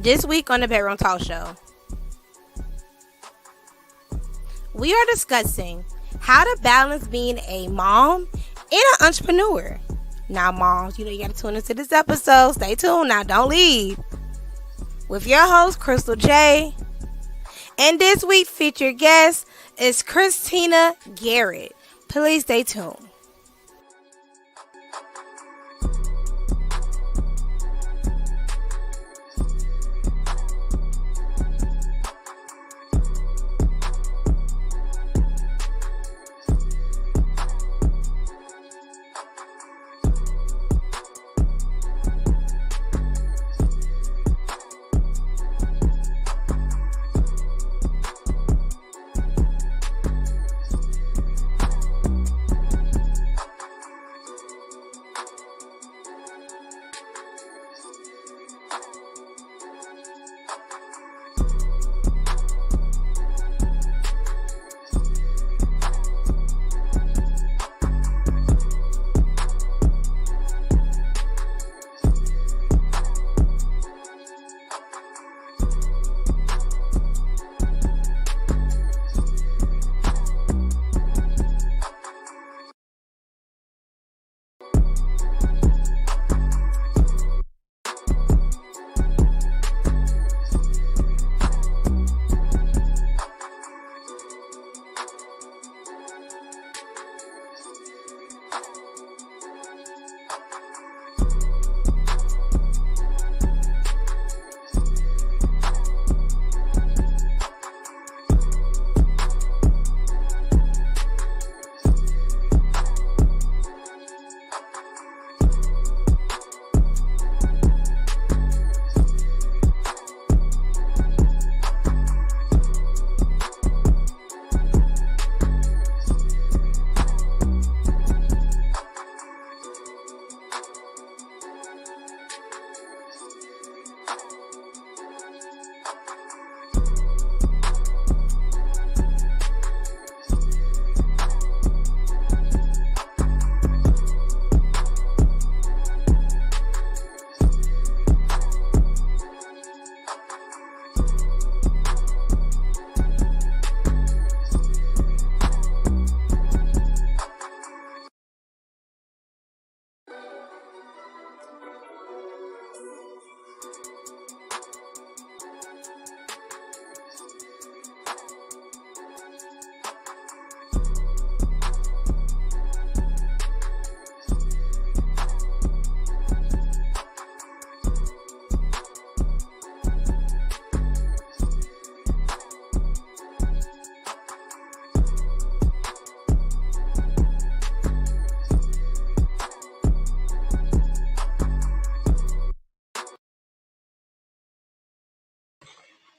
This week on the Bedroom Talk Show, we are discussing how to balance being a mom and an entrepreneur. Now, moms, you got to tune into this episode. Stay tuned now. Don't leave. With your host, Crystal J. And this week's featured guest is Christina Garrett. Please stay tuned.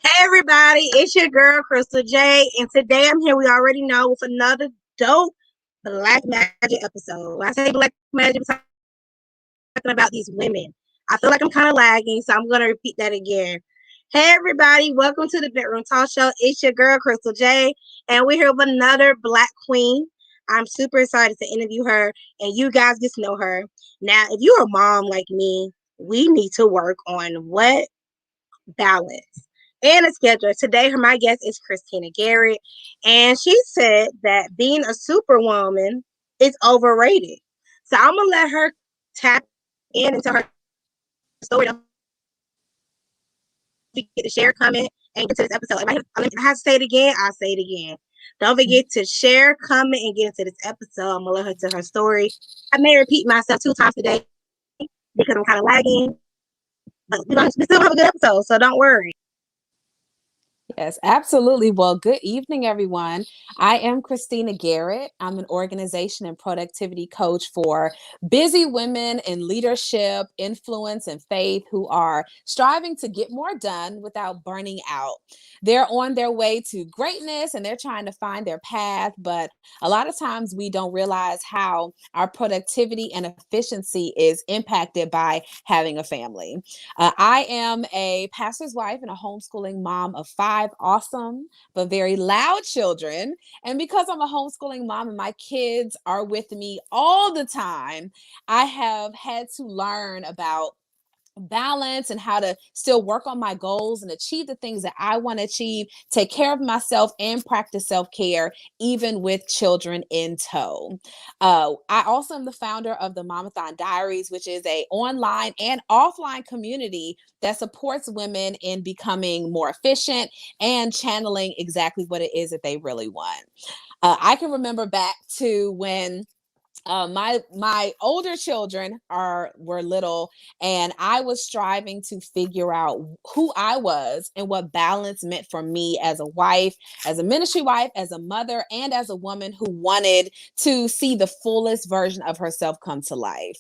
Hey everybody, it's your girl Crystal J, and today I'm here, we already know, with another dope Black Magic episode. When I say Black Magic, I'm talking about these women. I feel like I'm kind of lagging, so I'm going to repeat that again. Hey everybody, welcome to the Bedroom Talk Show. It's your girl Crystal J, and we're here with another Black queen. I'm super excited to interview her, and you guys get to know her. Now, if you're a mom like me, we need to work on what? Balance and a schedule. Today, my guest is Christina Garrett, and she said that being a superwoman is overrated. So I'm gonna let her tap into her story. Don't forget to share, comment, and get to this episode. If I have to say it again, I'll say it again. Don't forget to share, comment, and get into this episode. I'm gonna let her tell her story. I may repeat myself 2 times today because I'm kind of lagging, but we still have a good episode, so don't worry. Yes, absolutely. Well, good evening, everyone. I am Christina Garrett. I'm an organization and productivity coach for busy women in leadership, influence, and faith who are striving to get more done without burning out. They're on their way to greatness and they're trying to find their path, but a lot of times we don't realize how our productivity and efficiency is impacted by having a family. I am a pastor's wife and a homeschooling mom of 5 awesome but very loud children. And because I'm a homeschooling mom and my kids are with me all the time, I have had to learn about balance and how to still work on my goals and achieve the things that I want to achieve, take care of myself, and practice self-care, even with children in tow. I also am the founder of the Momathon Diaries, which is a online and offline community that supports women in becoming more efficient and channeling exactly what it is that they really want. I can remember back to when my older children were little, and I was striving to figure out who I was and what balance meant for me as a wife, as a ministry wife, as a mother, and as a woman who wanted to see the fullest version of herself come to life.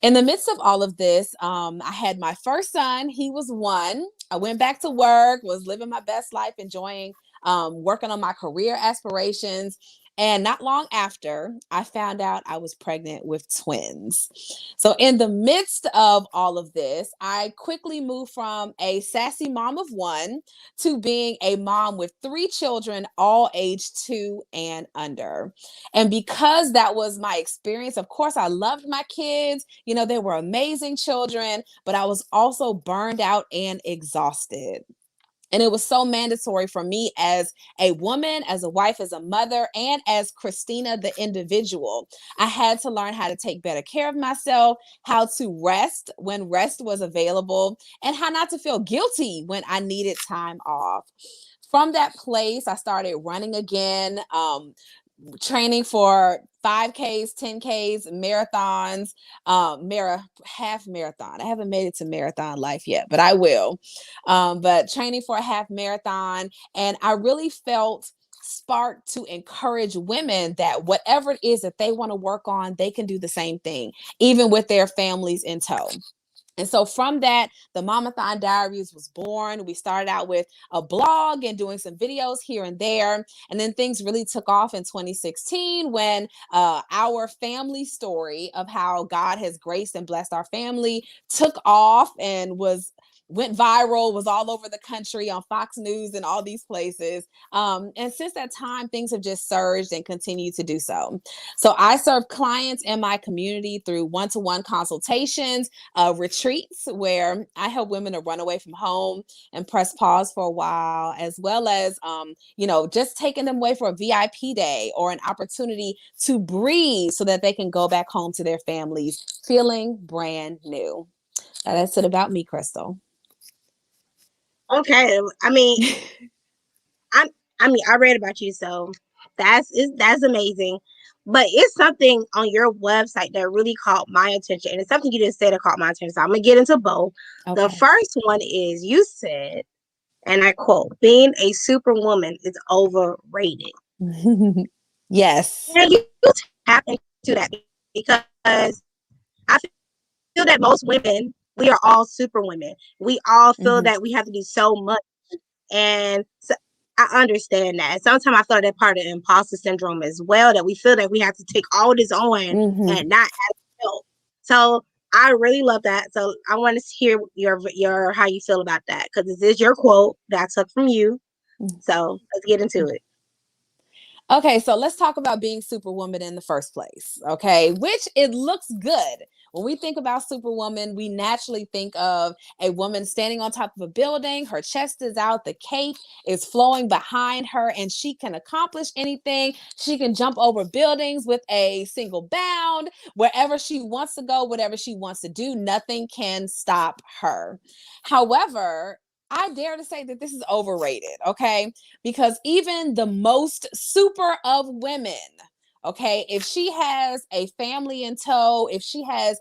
In the midst of all of this, I had my first son. He was one. I went back to work, was living my best life, enjoying working on my career aspirations. And not long after, I found out I was pregnant with twins. So, in the midst of all of this, I quickly moved from a sassy mom of one to being a mom with three children, all aged 2 and under. And because that was my experience, of course, I loved my kids. You know, they were amazing children, but I was also burned out and exhausted. And it was so mandatory for me as a woman, as a wife, as a mother, and as Christina, the individual. I had to learn how to take better care of myself, how to rest when rest was available, and how not to feel guilty when I needed time off. From that place, I started running again, training for 5Ks, 10Ks, marathons, half marathon. I haven't made it to marathon life yet, but I will. But training for a half marathon. And I really felt sparked to encourage women that whatever it is that they want to work on, they can do the same thing, even with their families in tow. And so from that, the Momathon Diaries was born. We started out with a blog and doing some videos here and there. And then things really took off in 2016 when our family story of how God has graced and blessed our family took off and went viral, was all over the country on Fox News and all these places. And since that time, things have just surged and continue to do so. So I serve clients in my community through one-to-one consultations, retreats where I help women to run away from home and press pause for a while, as well as, just taking them away for a VIP day or an opportunity to breathe so that they can go back home to their families feeling brand new. That's it about me, Crystal. Okay. I I read about you, so that's amazing. But it's something on your website that really caught my attention, and it's something you just said that caught my attention. So I'm gonna get into both. The Okay. first one is you said, and I quote, "Being a superwoman is overrated." Yes. And you tap into that because I feel that most women, we are all super women. We all feel Mm-hmm. that we have to do so much, and so I understand that. Sometimes I feel that part of the imposter syndrome as well, that we feel that we have to take all this on Mm-hmm. and not ask help. So I really love that. So I want to hear your how you feel about that, because this is your quote that I took from you. So let's get into it. Okay, so let's talk about being superwoman in the first place. Okay, which it looks good. When we think about superwoman, we naturally think of a woman standing on top of a building, her chest is out, the cape is flowing behind her, and she can accomplish anything. She can jump over buildings with a single bound, wherever she wants to go, whatever she wants to do, nothing can stop her. However, I dare to say that this is overrated, okay? Because even the most super of women, okay, if she has a family in tow, if she has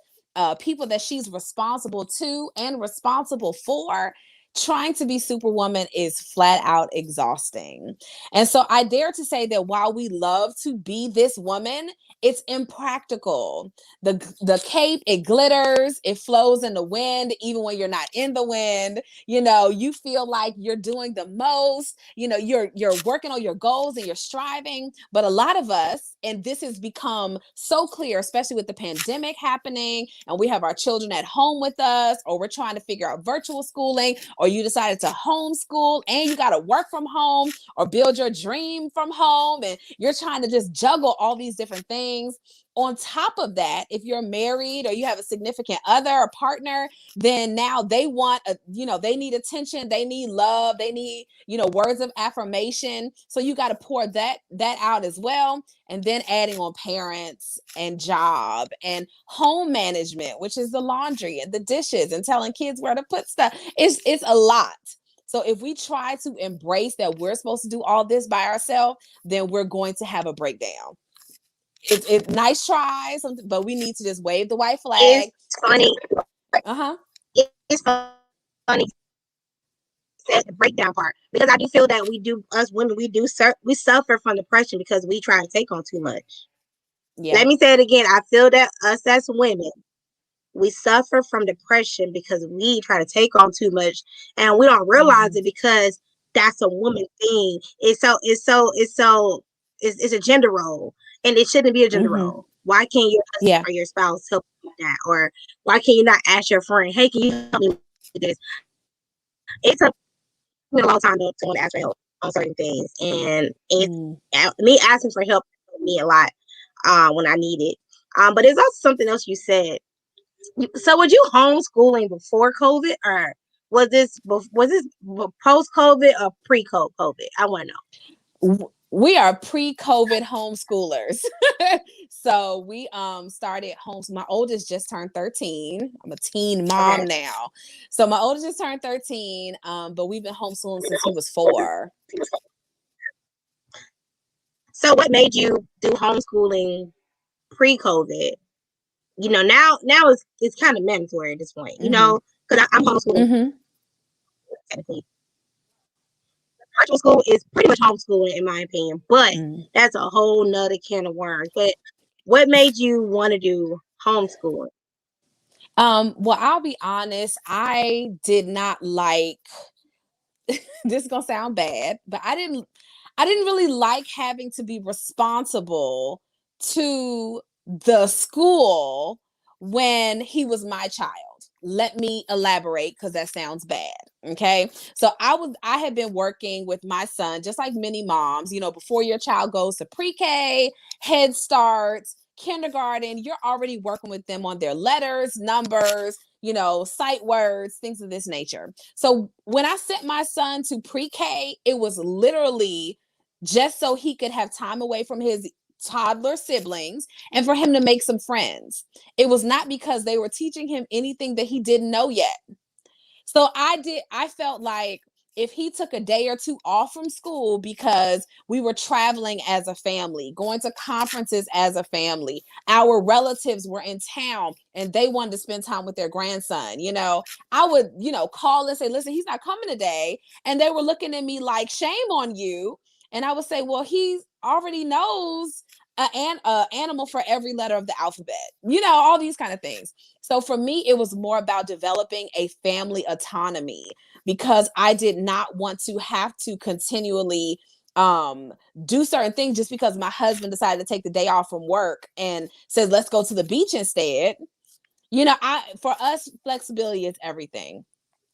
people that she's responsible to and responsible for, trying to be superwoman is flat out exhausting. And so I dare to say that while we love to be this woman, it's impractical. The cape, it glitters, it flows in the wind, even when you're not in the wind. You feel like you're doing the most. You're working on your goals and you're striving. But a lot of us, and this has become so clear, especially with the pandemic happening, and we have our children at home with us, or we're trying to figure out virtual schooling, or you decided to homeschool and you got to work from home or build your dream from home, and you're trying to just juggle all these different things. on top of that, if you're married or you have a significant other or partner, then now they want they need attention, they need love, they need, words of affirmation. So you got to pour that out as well. And then adding on parents and job and home management, which is the laundry and the dishes and telling kids where to put stuff. It's a lot. So if we try to embrace that we're supposed to do all this by ourselves, then we're going to have a breakdown. It's nice tries, but we need to just wave the white flag. It's funny. It's funny the breakdown part, because I do feel that us women, we suffer from depression because we try to take on too much. Yeah. Let me say it again. I feel that us as women, we suffer from depression because we try to take on too much, and we don't realize it because that's a woman thing. It's a gender role, and it shouldn't be a gender role. Why can't your husband or your spouse help you with that? Or why can you not ask your friend, hey, can you help me with this? It took me a long time to want to ask for help on certain things, and me asking for help helped me a lot when I need it. But it's also something else you said. So, was you homeschooling before COVID, or was this post COVID or pre COVID? I want to know. We are pre-COVID homeschoolers. So we started homes. My oldest just turned 13. I'm a teen mom now. So my oldest just turned 13, but we've been homeschooling since he was 4. So what made you do homeschooling pre-COVID? Now it's kind of mandatory at this point, because I'm homeschooling. Technically. Virtual school is pretty much homeschooling, in my opinion, but that's a whole nother can of worms. But what made you want to do homeschooling? Well, I'll be honest, I did not like this is gonna sound bad, but I didn't really like having to be responsible to the school when he was my child. Let me elaborate, because that sounds bad. Okay. So I had been working with my son, just like many moms, before your child goes to pre-K, Head Start, kindergarten, you're already working with them on their letters, numbers, sight words, things of this nature. So when I sent my son to pre-K, it was literally just so he could have time away from his toddler siblings and for him to make some friends. It was not because they were teaching him anything that he didn't know yet. So I felt like if he took a day or two off from school because we were traveling as a family, going to conferences as a family, our relatives were in town and they wanted to spend time with their grandson, I would, call and say, listen, he's not coming today. And they were looking at me like, shame on you. And I would say, well, he already knows an animal for every letter of the alphabet, all these kind of things. So for me, it was more about developing a family autonomy, because I did not want to have to continually do certain things just because my husband decided to take the day off from work and says, let's go to the beach instead. For us, flexibility is everything.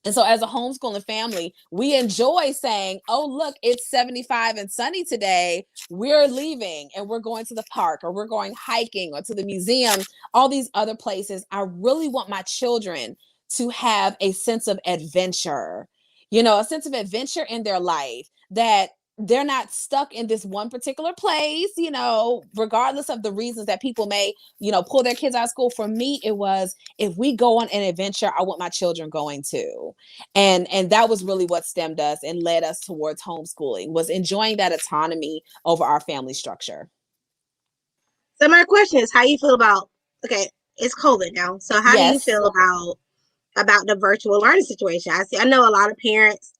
And so as a homeschooling family, we enjoy saying, oh, look, it's 75 and sunny today. We're leaving and we're going to the park, or we're going hiking, or to the museum, all these other places. I really want my children to have a sense of adventure, a sense of adventure in their life, that they're not stuck in this one particular place, regardless of the reasons that people may, pull their kids out of school. For me, it was, if we go on an adventure, I want my children going to. And that was really what stemmed us and led us towards homeschooling, was enjoying that autonomy over our family structure. So my question is, how you feel about, okay, it's COVID now. So how do you feel about the virtual learning situation? I know a lot of parents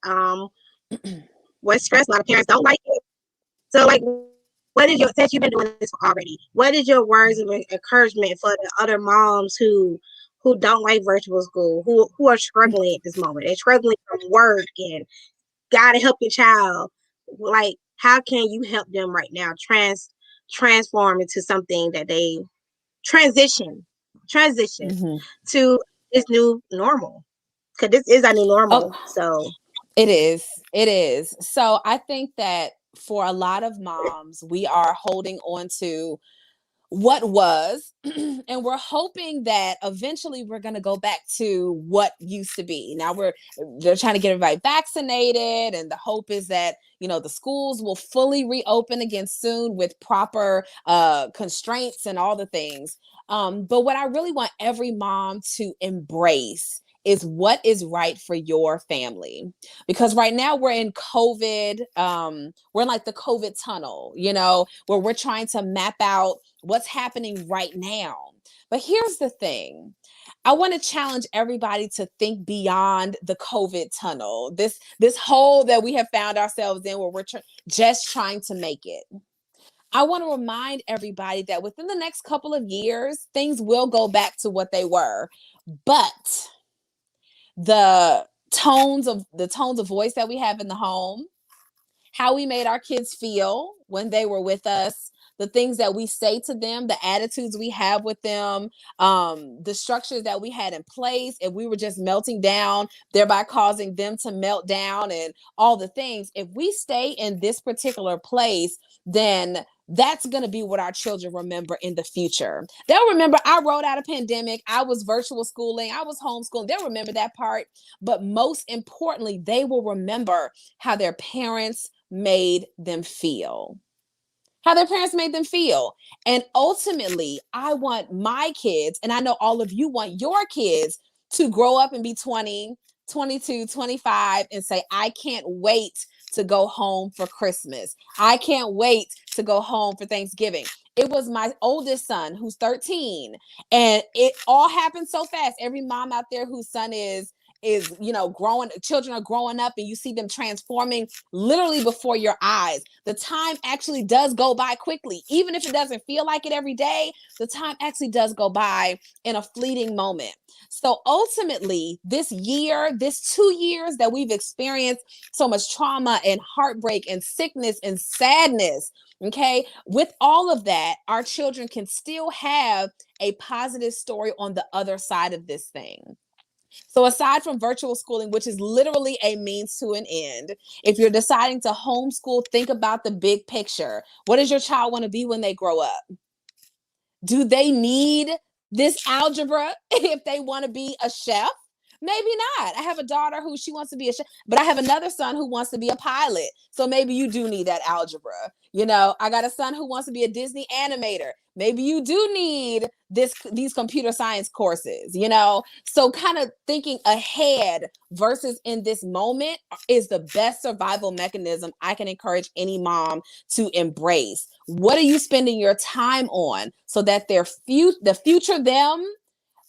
were stressed. A lot of parents don't like it. So like, since you've been doing this already, what is your words of encouragement for the other moms who don't like virtual school, who are struggling at this moment? They're struggling from work and gotta help your child. Like, how can you help them right now transform into something that they transition to this new normal? Because this is our new normal. So it is. So I think that for a lot of moms, we are holding on to what was, and we're hoping that eventually we're going to go back to what used to be. Now they're trying to get everybody vaccinated, and the hope is that, you know, the schools will fully reopen again soon with proper constraints and all the things. But what I really want every mom to embrace is what is right for your family. Because right now we're in COVID, we're in like the COVID tunnel, you know, where we're trying to map out what's happening right now. But here's the thing. I want to challenge everybody to think beyond the COVID tunnel, this hole that we have found ourselves in, where we're just trying to make it. I want to remind everybody that within the next couple of years, things will go back to what they were. But the tones of voice that we have in the home, how we made our kids feel when they were with us, the things that we say to them, the attitudes we have with them, the structures that we had in place, if we were just melting down, thereby causing them to melt down, and all the things. If we stay in this particular place, then that's going to be what our children remember in the future. They'll remember I rode out a pandemic, I was virtual schooling, I was homeschooling. They'll remember that part. But most importantly, they will remember how their parents made them feel. How their parents made them feel. And ultimately, I want my kids, and I know all of you want your kids to grow up and be 20, 22, 25, and say, I can't wait to go home for Christmas. I can't wait to go home for Thanksgiving. It was my oldest son, who's 13, and it all happened so fast. Every mom out there whose son is growing, children are growing up, and you see them transforming literally before your eyes. The time actually does go by quickly. Even if it doesn't feel like it every day, the time actually does go by in a fleeting moment. So ultimately, this 2 years that we've experienced so much trauma and heartbreak and sickness and sadness, okay, with all of that, our children can still have a positive story on the other side of this thing. So aside from virtual schooling, which is literally a means to an end, if you're deciding to homeschool, think about the big picture. What does your child want to be when they grow up? Do they need this algebra if they want to be a chef? Maybe not. I have a daughter who she wants to be a chef, but I have another son who wants to be a pilot. So maybe you do need that algebra. You know, I got a son who wants to be a Disney animator. Maybe you do need these computer science courses, you know? So kind of thinking ahead versus in this moment is the best survival mechanism I can encourage any mom to embrace. What are you spending your time on so that the future them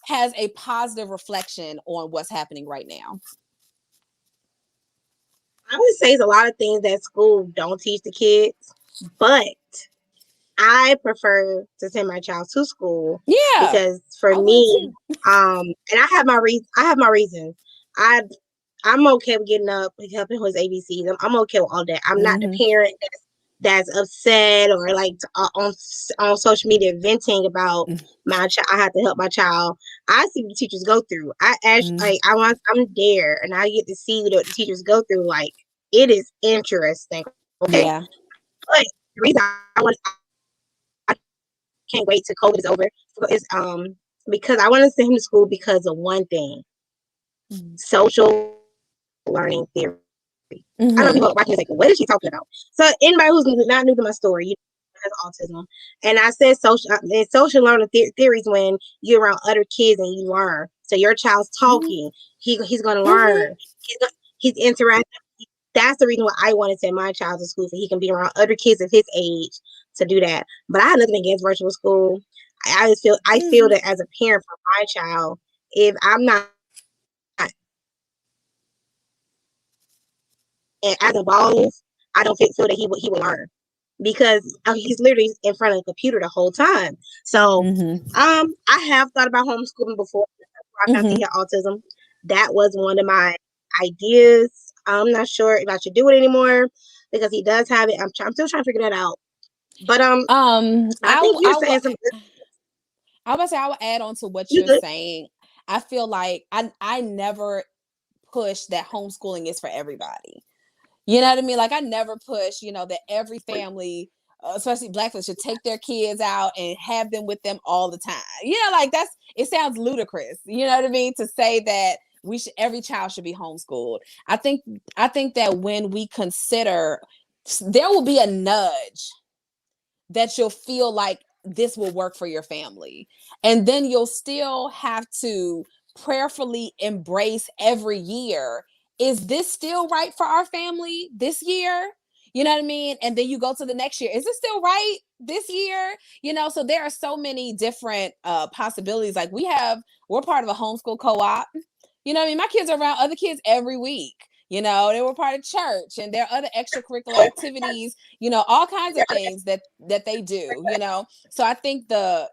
has a positive reflection on what's happening right now? I would say it's a lot of things that school don't teach the kids, but I prefer to send my child to school Yeah, because for I would me, too. and I have my reasons. I I'm okay with getting up and helping with his ABCs. I'm okay with all that. I'm not the Mm-hmm. parent that's upset or like on social media venting about my child. I have to help my child. I see what the teachers go through. I actually Mm-hmm. I'm there and I get to see what the teachers go through. Like it is interesting. Okay, Yeah. but the reason I can't wait till COVID is over is because I want to send him to school because of one thing: social learning theory. I know Mm-hmm. people watching like, what is she talking about? So anybody who's not new to my story, you know, has autism. And I said social learning theories when you're around other kids and you learn. So your child's talking, he's gonna Mm-hmm. learn. He's interacting. That's the reason why I wanted to send my child to school so he can be around other kids of his age to do that. But I have nothing against virtual school. I feel Mm-hmm. that as a parent for my child, if I'm not and as involved, I don't feel that he would learn because he's literally in front of the computer the whole time. So, Mm-hmm. I have thought about homeschooling before. I found he Mm-hmm. had autism. That was one of my ideas. I'm not sure if I should do it anymore because he does have it. I'm still trying to figure that out. But I think you're I will. saying some I would say I will add on to what you you're good. saying. I feel like I never push that homeschooling is for everybody. You know what I mean? Like I never push, that every family especially Black folks, should take their kids out and have them with them all the time. Like it sounds ludicrous. You know what I mean? To say that every child should be homeschooled. I think that when we consider, there will be a nudge that you'll feel like this will work for your family. And then you'll still have to prayerfully embrace every year. Is this still right for our family this year? You know what I mean? And then you go to the next year. Is it still right this year? So there are so many different possibilities. Like we're part of a homeschool co-op. You know what I mean? My kids are around other kids every week. They were part of church, and there are other extracurricular activities, all kinds of things that they do, So I think the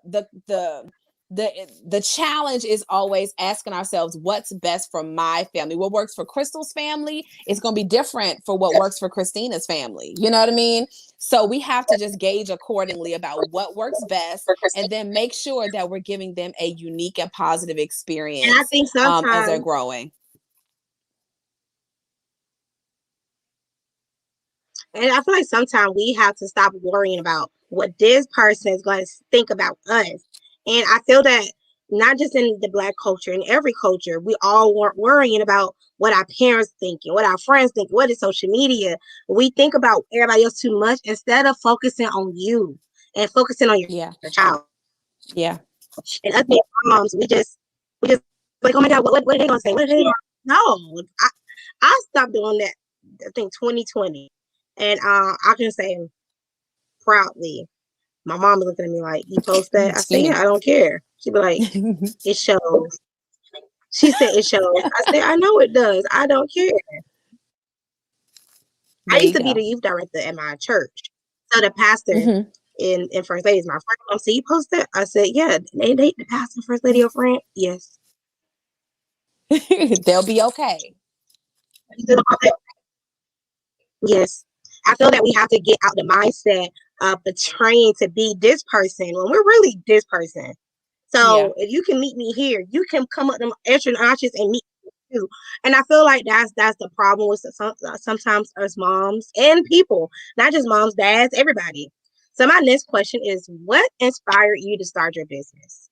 challenge is always asking ourselves, what's best for my family? What works for Crystal's family is going to be different for what works for Christina's family. You know what I mean? So we have to just gauge accordingly about what works best, and then make sure that we're giving them a unique and positive experience. And I think sometimes, as they're growing. And I feel like sometimes we have to stop worrying about what this person is going to think about us. And I feel that not just in the Black culture, in every culture, we all weren't worrying about what our parents thinking, what our friends think, what is social media. We think about everybody else too much instead of focusing on you and focusing on your child. Yeah. And us being moms, we just like, oh my God, what are they gonna say? What are they gonna... No, I stopped doing that. I think 2020. And I can say proudly, my mom was looking at me like, "You post that?" I said, "Yeah, I don't care." She'd be like, "It shows." She said, "It shows." I said, "I know it does. I don't care." I used to be the youth director at my church. So the pastor in First Lady is my friend. I said, "You post that?" I said, "Yeah." They the pastor, First Lady, your friend? Yes. They'll be okay. Yes. I feel that we have to get out the mindset of portraying to be this person when we're really this person. So if you can meet me here, you can come up them extra notches and meet me too. And I feel like that's the problem with sometimes us moms and people, not just moms, dads, everybody. So my next question is, what inspired you to start your business?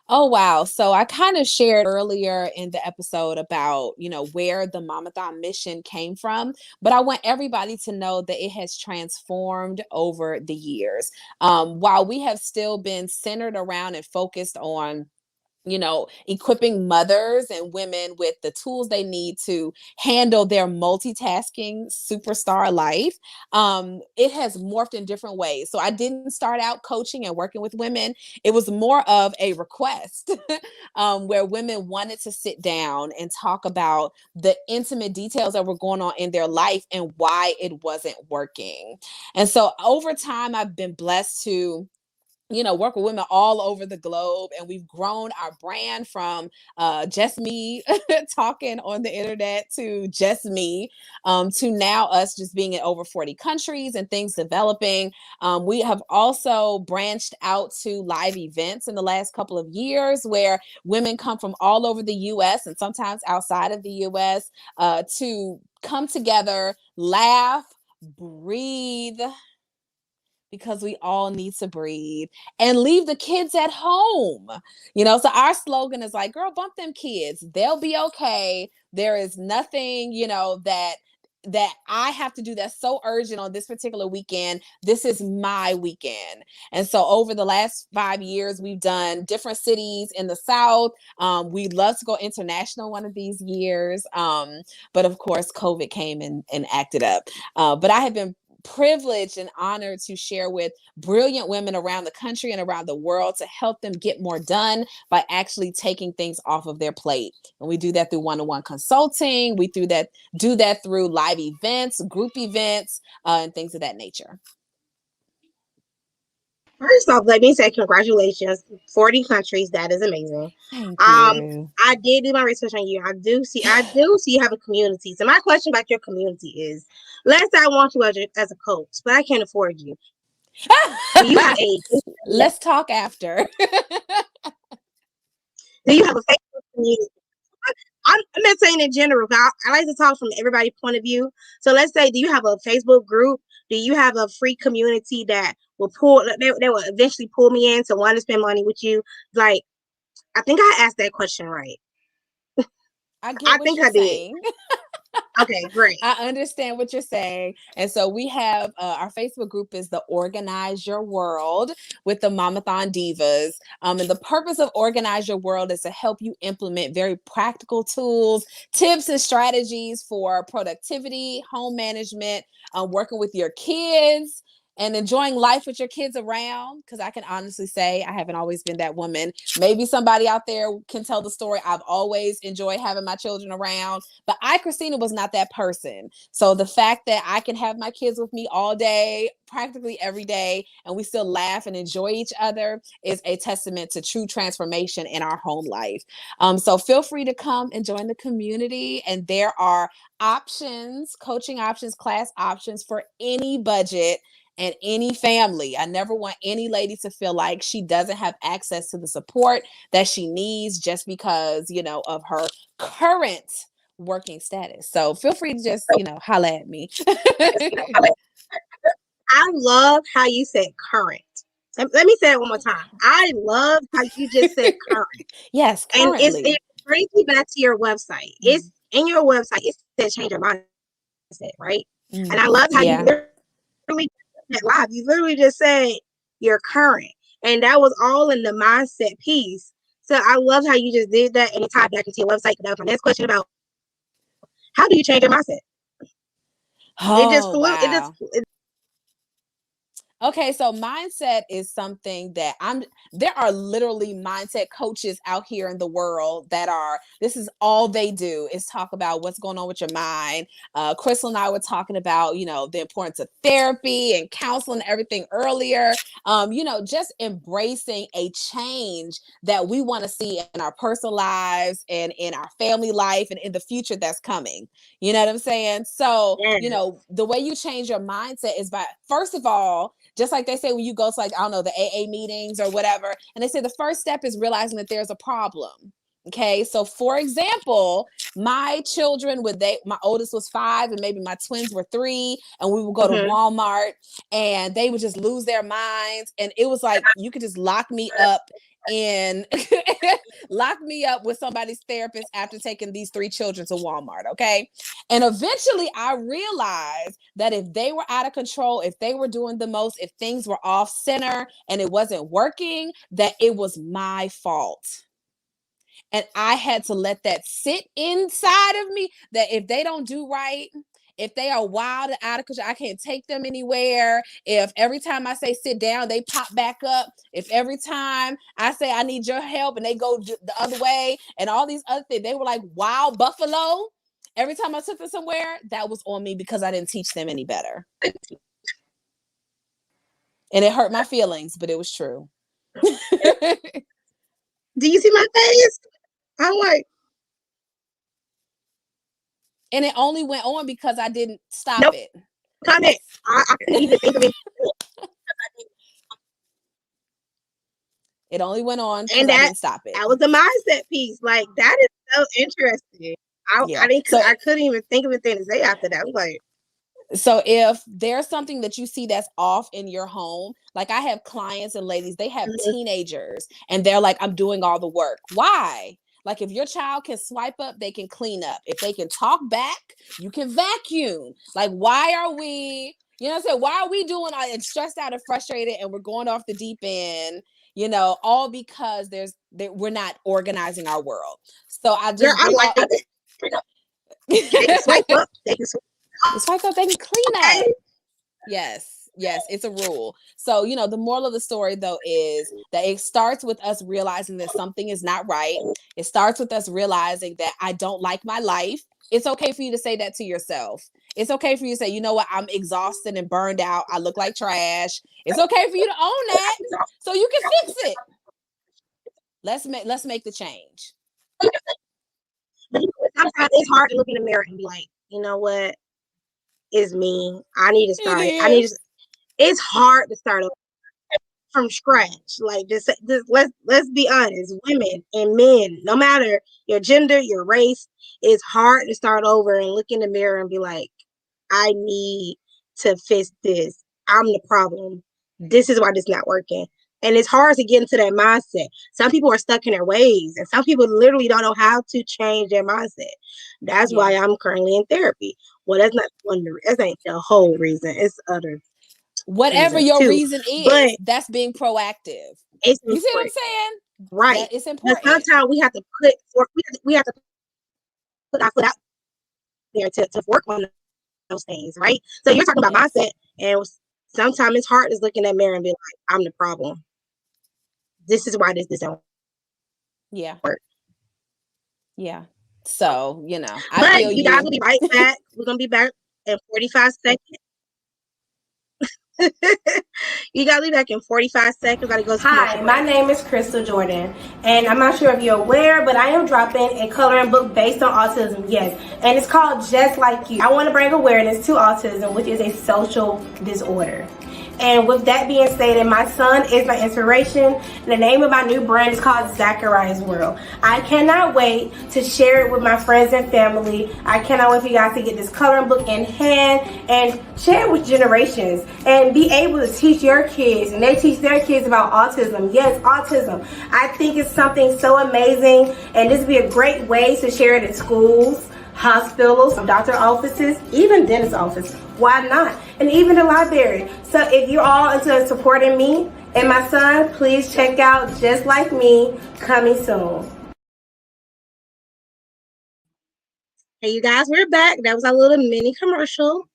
Oh, wow. So I kind of shared earlier in the episode about, where the Momathon mission came from, but I want everybody to know that it has transformed over the years. While we have still been centered around and focused on equipping mothers and women with the tools they need to handle their multitasking superstar life. It has morphed in different ways. So I didn't start out coaching and working with women. It was more of a request where women wanted to sit down and talk about the intimate details that were going on in their life and why it wasn't working. And so over time, I've been blessed to work with women all over the globe. And we've grown our brand from just me talking on the internet to just me to now us just being in over 40 countries and things developing. We have also branched out to live events in the last couple of years where women come from all over the US and sometimes outside of the US to come together, laugh, breathe, because we all need to breathe, and leave the kids at home. So our slogan is like, girl, bump them kids. They'll be okay. There is nothing, that I have to do that's so urgent on this particular weekend. This is my weekend. And so over the last 5 years, we've done different cities in the South. We'd love to go international one of these years. But of course, COVID came and acted up. But I have been privileged and honored to share with brilliant women around the country and around the world to help them get more done by actually taking things off of their plate. And we do that through one-on-one consulting. We do that through live events, group events, and things of that nature. First off, let me say congratulations. 40 countries. That is amazing. Thank you. I did do my research on you. I do see you have a community. So my question about your community is, let's say I want you as a coach, but I can't afford you. Do you have a Let's talk after. Do you have a Facebook community? I'm not saying in general. I like to talk from everybody's point of view. So let's say, do you have a Facebook group Do you have a free community that will they will eventually pull me in to want to spend money with you? Like, I think I asked that question right. I get I what think you're I did. saying. Okay, great. I understand what you're saying. And so we have our Facebook group is the Organize Your World with the Momathon Divas. And the purpose of Organize Your World is to help you implement very practical tools, tips, and strategies for productivity, home management, working with your kids, and enjoying life with your kids around. Because I can honestly say I haven't always been that woman. Maybe somebody out there can tell the story. I've always enjoyed having my children around, but I, Christina, was not that person. So the fact that I can have my kids with me all day, practically every day, and we still laugh and enjoy each other is a testament to true transformation in our home life. So feel free to come and join the community. And there are options, coaching options, class options for any budget and any family. I never want any lady to feel like she doesn't have access to the support that she needs just because, of her current working status. So feel free to just, holla at me. I love how you said current. Let me say it one more time. I love how you just said current. Yes, And currently. it brings me back to your website. It's in your website, it says change your mindset, right? And I love how you Yeah. literally live. You literally just said you're current. And that was all in the mindset piece. So I love how you just did that and it tied back into your website. That was my next question about how do you change your mindset? It just Oh, flew. It just wow. Okay, so mindset is something that there are literally mindset coaches out here in the world this is all they do is talk about what's going on with your mind. Crystal and I were talking about, the importance of therapy and counseling and everything earlier. Just embracing a change that we want to see in our personal lives and in our family life and in the future that's coming. You know what I'm saying? So, the way you change your mindset is by, first of all, just like they say when you go to, like, I don't know, the AA meetings or whatever, and they say the first step is realizing that there's a problem. Okay, so for example, my children, my oldest was 5 and maybe my twins were 3, and we would go to Walmart and they would just lose their minds, and it was like you could just lock me up and lock me up with somebody's therapist after taking these 3 children to Walmart. Okay, and eventually I realized that if they were out of control, if they were doing the most, if things were off center and it wasn't working, that it was my fault. And I had to let that sit inside of me, that if they don't do right, if they are wild and out of control, I can't take them anywhere. If every time I say sit down, they pop back up. If every time I say I need your help and they go the other way, and all these other things, they were like wild buffalo. Every time I took them somewhere, that was on me because I didn't teach them any better. And it hurt my feelings, but it was true. Do you see my face? I'm like, and it only went on because I didn't stop it. Comment. I couldn't even think of it. It only went on because I didn't stop it. That was the mindset piece. Like, that is so interesting. I couldn't even think of anything to say after that. I was like, so if there's something that you see that's off in your home, like I have clients and ladies, they have teenagers and they're like, I'm doing all the work. Why? Like, if your child can swipe up, they can clean up. If they can talk back, you can vacuum. Like, why are we, what I'm saying? Why are we doing all and stressed out and frustrated and we're going off the deep end? All because we're not organizing our world. So I just bring up. They can swipe up. They can swipe up. They can clean up. Yes, it's a rule. So, the moral of the story, though, is that it starts with us realizing that something is not right. It starts with us realizing that I don't like my life. It's okay for you to say that to yourself. It's okay for you to say, you know what, I'm exhausted and burned out. I look like trash. It's okay for you to own that so you can fix it. Let's make the change. Sometimes it's hard to look in the mirror and be like, you know what? It's me. I need to start. It's hard to start from scratch. Like, just let's be honest. Women and men, no matter your gender, your race, it's hard to start over and look in the mirror and be like, I need to fix this. I'm the problem. This is why this not working. And it's hard to get into that mindset. Some people are stuck in their ways, and some people literally don't know how to change their mindset. That's why I'm currently in therapy. Well, that's not one. That ain't the whole reason. It's other Whatever reasons your too. reason But is, that's being proactive. it's You see what I'm important, saying? right? That it's But important. sometimes we have to put we have to put our foot out there to work on those things, right? So you're talking about Yes. mindset, and sometimes it's hard just looking at mirror and be like, I'm the problem. This is why this don't Yeah. work. Yeah. So, I But feel you guys you. will be right back. We're gonna be back in 45 seconds. You gotta be back in 45 seconds. Gotta go to Hi, commercial my break. name is Crystal Jordan, and I'm not sure if you're aware, but I am dropping a coloring book based on autism, yes, and it's called Just Like You. I want to bring awareness to autism, which is a social disorder. And with that being stated, my son is my inspiration. The name of my new brand is called Zachariah's World. I cannot wait to share it with my friends and family. I cannot wait for you guys to get this coloring book in hand and share it with generations and be able to teach your kids and they teach their kids about autism. Yes, autism. I think it's something so amazing, and this would be a great way to share it in schools, hospitals, doctor offices, even dentist office. Why not? And even the library. So if you're all into supporting me and my son, please check out Just Like Me, coming soon. Hey, you guys, we're back. That was a little mini commercial.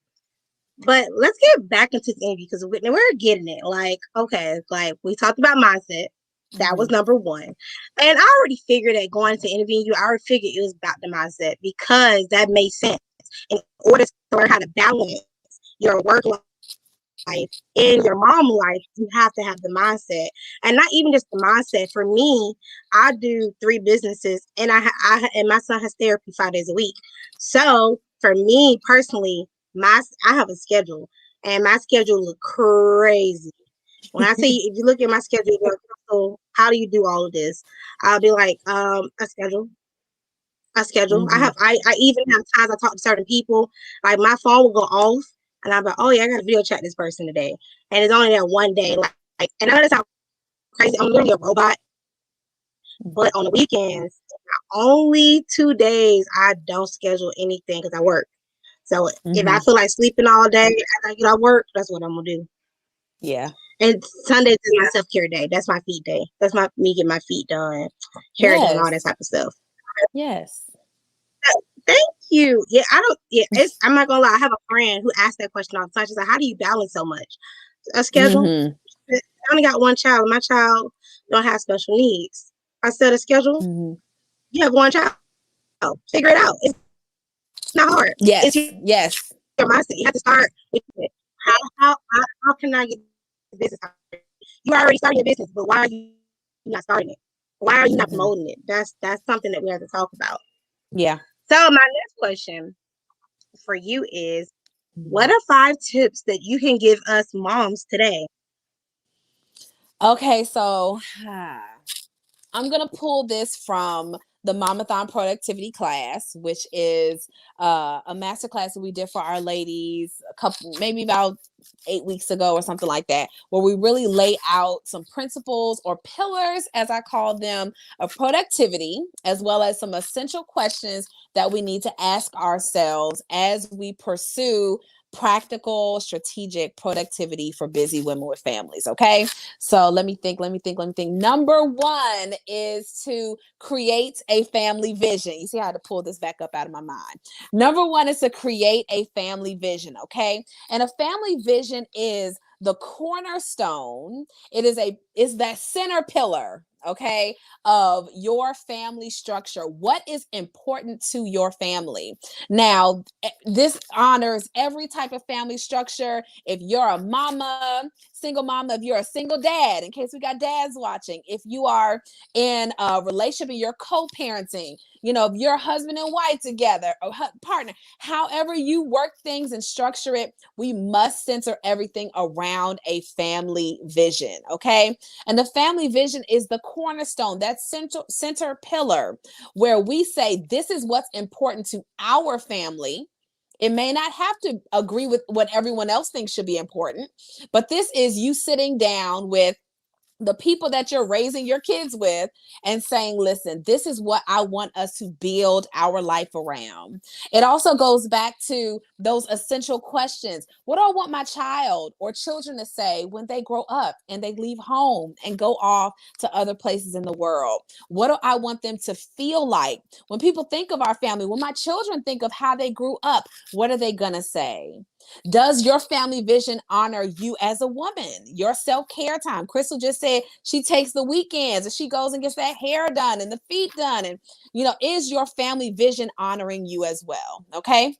But let's get back into the interview because we're getting it. Like, okay, like we talked about mindset. That was number one. And I already figured that going into interviewing you, I already figured it was about the mindset because that made sense. In order to learn how to balance your work life and your mom life, you have to have the mindset. And not even just the mindset. For me, I do 3 businesses and and my son has therapy 5 days a week. So for me personally, I have a schedule and my schedule look crazy. When I say if you look at my schedule, you're like, so how do you do all of this? I'll be like, a schedule. I schedule. I even have times I talk to certain people. Like my phone will go off, and I'm like, oh yeah, I got to video chat this person today, and it's only that one day. And I know that sounds crazy. I'm literally a robot, but on the weekends, only 2 days I don't schedule anything because I work. So if I feel like sleeping all day after I get off work, that's what I'm gonna do. Yeah. And Sundays is my self care day. That's my feet day. That's me getting my feet done, hair done, all that Yes. type of stuff. Yes. Thank you. Yeah, I don't. Yeah, I'm not gonna lie. I have a friend who asked that question all the time. She's like, "How do you balance so much? A schedule? Mm-hmm. I only got one child. My child don't have special needs. I said a schedule. Mm-hmm. You have one child. Figure it out. It's not hard. It's Yes. Yes. your mindset. You have to start with it. How can I get this business? You already started your business, but why are you not starting it? Why are you not promoting it? That's something that we have to talk about. Yeah. So my next question for you is, what are 5 tips that you can give us moms today? Okay, so I'm going to pull this from the Momathon productivity class, which is a master class that we did for our ladies maybe about 8 weeks ago or something like that, where we really lay out some principles or pillars, as I call them, of productivity, as well as some essential questions that we need to ask ourselves as we pursue practical, strategic productivity for busy women with families. Okay. So let me think. Number one is to create a family vision. You see, I had to pull this back up out of my mind. Number one is to create a family vision. Okay. And a family vision is the cornerstone. Is that center pillar, okay, of your family structure. What is important to your family? Now, this honors every type of family structure. If you're a mama, single mama, if you're a single dad, in case we got dads watching, if you are in a relationship and you're co-parenting, if you're husband and wife together or partner, however you work things and structure it, we must center everything around a family vision. Okay. And the family vision is the cornerstone, that center pillar where we say, this is what's important to our family. It may not have to agree with what everyone else thinks should be important, but this is you sitting down with the people that you're raising your kids with and saying, listen, this is what I want us to build our life around. It also goes back to those essential questions. What do I want my child or children to say when they grow up and they leave home and go off to other places in the world? What do I want them to feel like? When people think of our family, when my children think of how they grew up, what are they going to say? Does your family vision honor you as a woman? Your self-care time. Crystal just said she takes the weekends and she goes and gets that hair done and the feet done. And, is your family vision honoring you as well? Okay.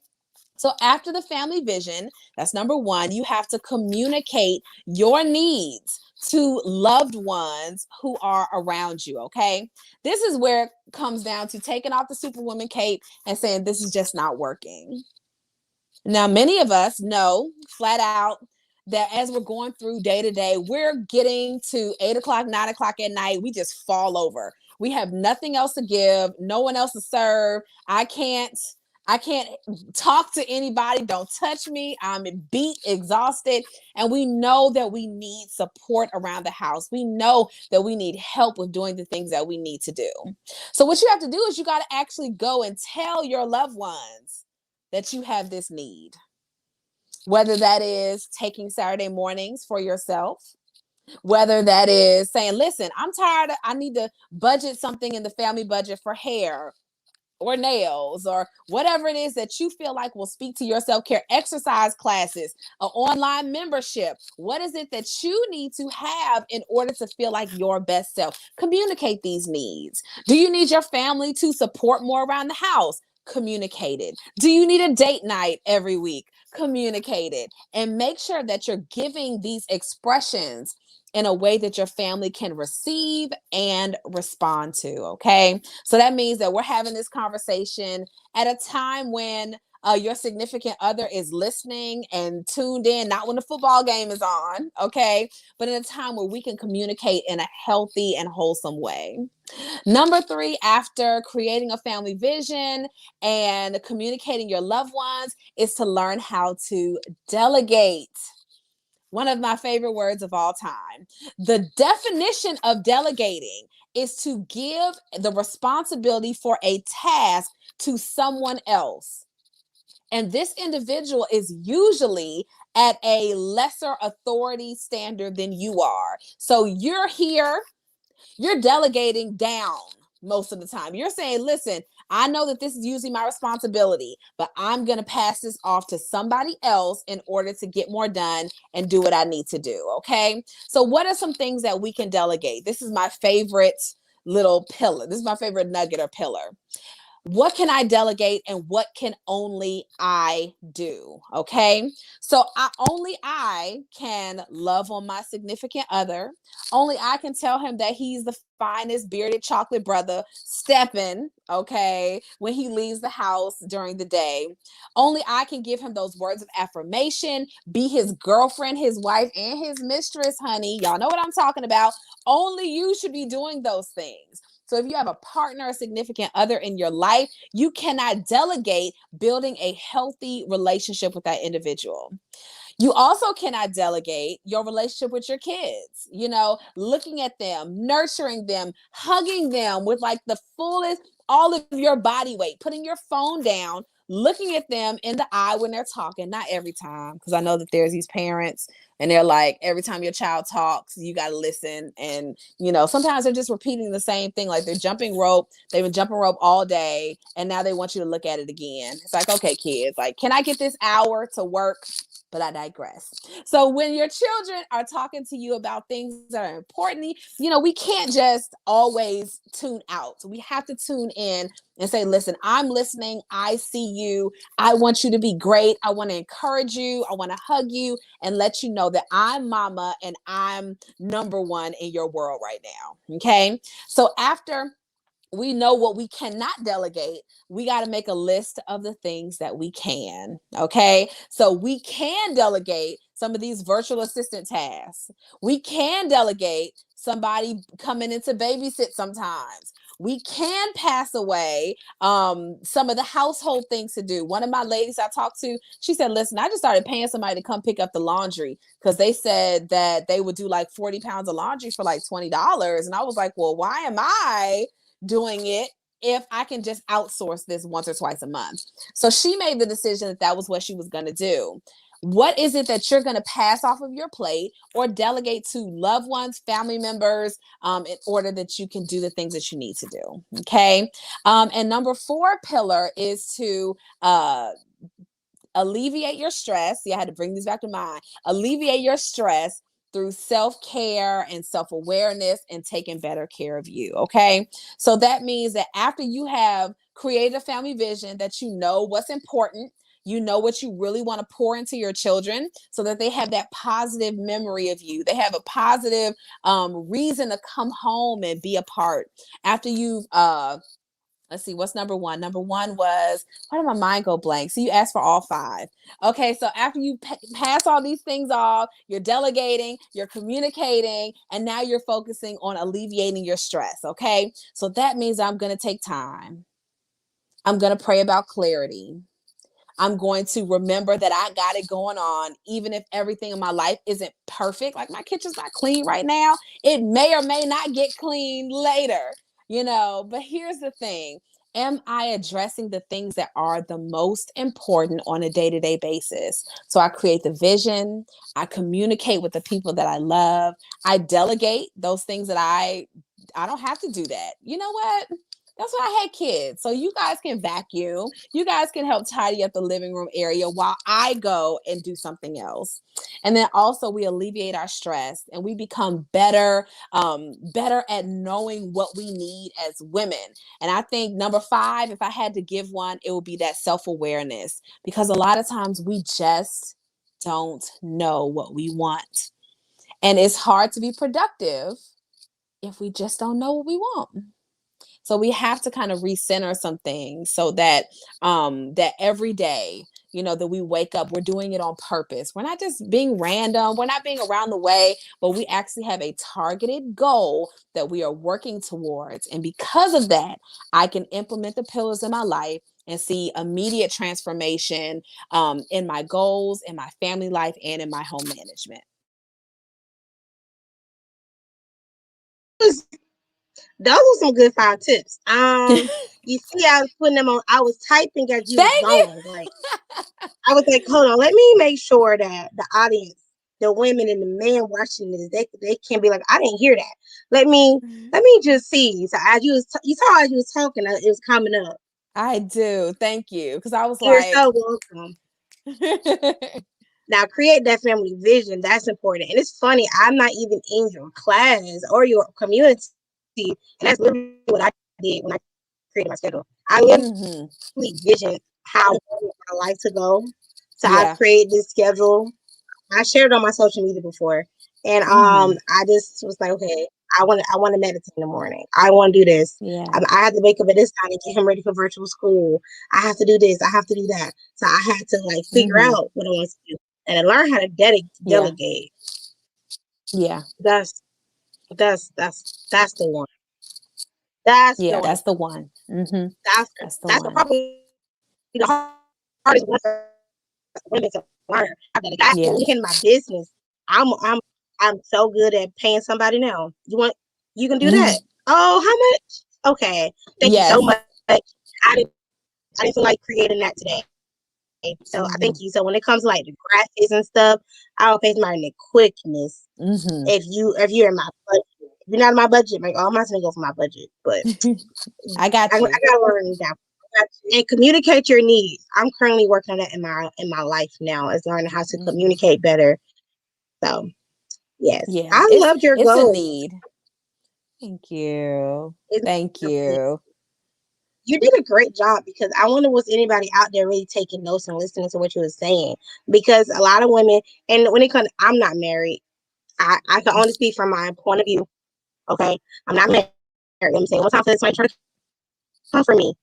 So after the family vision, that's number one, you have to communicate your needs to loved ones who are around you. Okay. This is where it comes down to taking off the superwoman cape and saying, this is just not working. Now, many of us know flat out that as we're going through day to day, we're getting to 8 o'clock, 9 o'clock at night. We just fall over. We have nothing else to give, no one else to serve. I can't talk to anybody. Don't touch me. I'm beat, exhausted. And we know that we need support around the house. We know that we need help with doing the things that we need to do. So what you have to do is you got to actually go and tell your loved ones that you have this need, whether that is taking Saturday mornings for yourself, whether that is saying, listen, I'm tired. I need to budget something in the family budget for hair or nails or whatever it is that you feel like will speak to your self-care, exercise classes, an online membership. What is it that you need to have in order to feel like your best self? Communicate these needs. Do you need your family to support more around the house? Communicate it. Do you need a date night every week? Communicate it. And make sure that you're giving these expressions in a way that your family can receive and respond to. Okay. So that means that we're having this conversation at a time when your significant other is listening and tuned in, not when the football game is on. Okay. But in a time where we can communicate in a healthy and wholesome way. Number 3, after creating a family vision and communicating your loved ones, is to learn how to delegate. One of my favorite words of all time. The definition of delegating is to give the responsibility for a task to someone else. And this individual is usually at a lesser authority standard than you are. So you're here, you're delegating down most of the time. You're saying, listen, I know that this is usually my responsibility, but I'm going to pass this off to somebody else in order to get more done and do what I need to do. Okay. So what are some things that we can delegate? This is my favorite little pillar. This is my favorite nugget or pillar. What can I delegate and what can only I do? Okay. So only I can love on my significant other. Only I can tell him that he's the finest bearded chocolate brother stepping, okay, when he leaves the house during the day. Only I can give him those words of affirmation, be his girlfriend, his wife, and his mistress, honey. Y'all know what I'm talking about. Only you should be doing those things. So if you have a partner, a significant other in your life, you cannot delegate building a healthy relationship with that individual. You also cannot delegate your relationship with your kids, looking at them, nurturing them, hugging them with like the fullest, all of your body weight, putting your phone down, looking at them in the eye when they're talking, not every time, because I know that there's these parents and they're like, every time your child talks, you got to listen. And, sometimes they're just repeating the same thing. Like they're jumping rope. They've been jumping rope all day. And now they want you to look at it again. It's like, okay, kids, like, can I get this hour to work? But I digress. So when your children are talking to you about things that are important, we can't just always tune out. So we have to tune in and say, listen, I'm listening. I see you. I want you to be great. I want to encourage you. I want to hug you and let you know that I'm mama and I'm number one in your world right now. Okay. So after we know what we cannot delegate, we got to make a list of the things that we can. Okay. So we can delegate some of these virtual assistant tasks. We can delegate somebody coming in to babysit sometimes. We can pass away some of the household things to do. One of my ladies I talked to, she said, listen, I just started paying somebody to come pick up the laundry because they said that they would do like 40 pounds of laundry for like $20. And I was like, well, why am I doing it if I can just outsource this once or twice a month? So she made the decision that that was what she was going to do. What is it that you're going to pass off of your plate or delegate to loved ones, family members, in order that you can do the things that you need to do? Okay. And number 4 pillar is to alleviate your stress. See, I had to bring these back to mind. Alleviate your stress through self-care and self-awareness and taking better care of you. Okay. So that means that after you have created a family vision, that you know what's important, you know what you really want to pour into your children so that they have that positive memory of you. They have a positive reason to come home and be a part. After you've let's see, what's number 1? Number 1 was, why did my mind go blank? So you asked for all 5. Okay, so after you pass all these things off, you're delegating, you're communicating, and now you're focusing on alleviating your stress. Okay, so that means I'm going to take time. I'm going to pray about clarity. I'm going to remember that I got it going on, even if everything in my life isn't perfect. Like my kitchen's not clean right now. It may or may not get clean later, but here's the thing. Am I addressing the things that are the most important on a day-to-day basis? So I create the vision. I communicate with the people that I love. I delegate those things that I don't have to do that. You know what? That's why I had kids. So you guys can vacuum. You guys can help tidy up the living room area while I go and do something else. And then also we alleviate our stress and we become better at knowing what we need as women. And I think number 5, if I had to give one, it would be that self-awareness, because a lot of times we just don't know what we want. And it's hard to be productive if we just don't know what we want. So we have to kind of recenter some things so that that every day, that we wake up, we're doing it on purpose. We're not just being random. We're not being around the way, but we actually have a targeted goal that we are working towards. And because of that, I can implement the pillars in my life and see immediate transformation in my goals, in my family life, and in my home management. Those are some good 5 tips. You see, I was putting them on. I was typing as you was going. Like, I was like, hold on, let me make sure that the audience, the women and the men watching this, they can't be like, I didn't hear that. Let me just see. So as you saw as you was talking, it was coming up. I do. Thank you, because I was You're like, so welcome. Now, create that family vision. That's important. And it's funny, I'm not even in your class or your community. And that's literally what I did when I created my schedule. I literally visioned how I wanted my life to go. So I created this schedule. I shared it on my social media before. And I just was like, okay, I want to meditate in the morning. I want to do this. Yeah. I have to wake up at this time and get him ready for virtual school. I have to do this. I have to do that. So I had to figure out what I want to do and learn how to delegate. Yeah. That's the one. That's the one. That's the one. Mm-hmm. That's probably the hardest one for women to learn. That's in my business. I'm so good at paying somebody now. You can do that. Oh, how much? Okay. Thank you so much. I didn't feel like creating that today. So I thank you. So when it comes to the graphics and stuff, I will pay somebody in the quickness. If you're in my budget. If you're not in my budget, I'm not gonna go for my budget. But I got you. I gotta learn that. And communicate your needs. I'm currently working on that in my life now, is learning how to communicate better. So yes. I loved your goal. It's a need. Thank you. Thank you. You did a great job, because I wonder was anybody out there really taking notes and listening to what you were saying, because a lot of women, and when it comes, I'm not married. I can only speak from my point of view. Okay. I'm not married. I'm saying one time for this, my church come for me.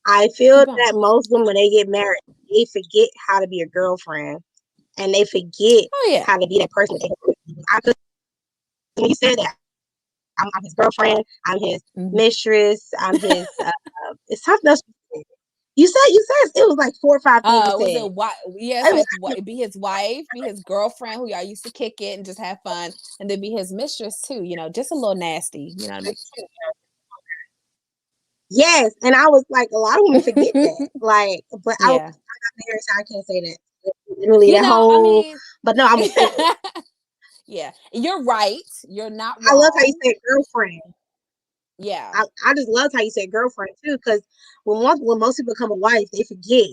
I feel that most women, when they get married, they forget how to be a girlfriend. and they forget Oh yeah. how to be that person. When you said that, I'm his girlfriend, I'm his Mhm. mistress, I'm his. It's something else. You said it was like 4 or 5 things you Was said. it what? Yes, It was, like be his wife, be his girlfriend, who y'all used to kick it and just have fun, and then be his mistress too. Just a little nasty. You know what yes, and I was like, a lot of women forget I that. Like, but I'm Yeah. not married, so I can't say that. Let me leave You that know, I whole. mean, But no, I'm gonna say it. yeah, you're right. You're not I love how you wrong. said girlfriend. Yeah, I just love how you said girlfriend too, because when most people become a wife, they forget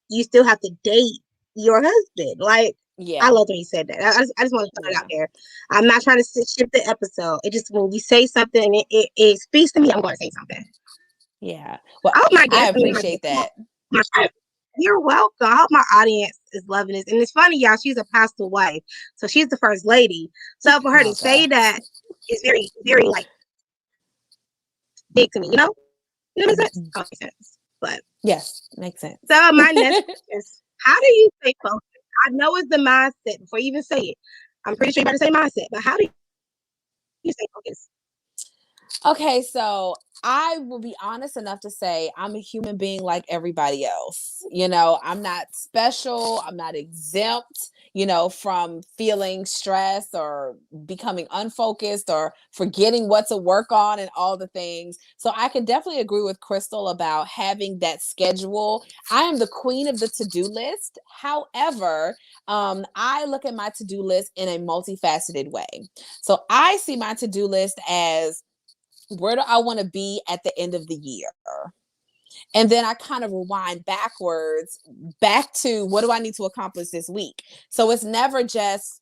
you still have to date your husband. Like, I yeah, love when you said that. I just want to put it out yeah, there. I'm not trying to shift the episode. It just when you say something and it speaks to me, I'm going to say something. yeah. Well, I hope my I guests are loving appreciate that. it. You're welcome. I hope my audience is loving this. And it's funny, y'all. She's a pastor wife, so she's the first lady. So for her to Oh say God. that is very, very like big to me. You know what makes sense? Mhm. Oh, makes sense. But Yes, makes sense. so my next question is, how do you stay focused? I know it's the mindset before you even say it. I'm pretty sure you better say mindset, but how do you stay focused? Okay, so I will be honest enough to say I'm a human being like everybody else. I'm not special, I'm not exempt, from feeling stress or becoming unfocused or forgetting what to work on and all the things. So I can definitely agree with Crystal about having that schedule. I am the queen of the to-do list. However, I look at my to-do list in a multifaceted way. So I see my to-do list as, where do I want to be at the end of the year? And then I kind of rewind backwards back to, what do I need to accomplish this week? So it's never just,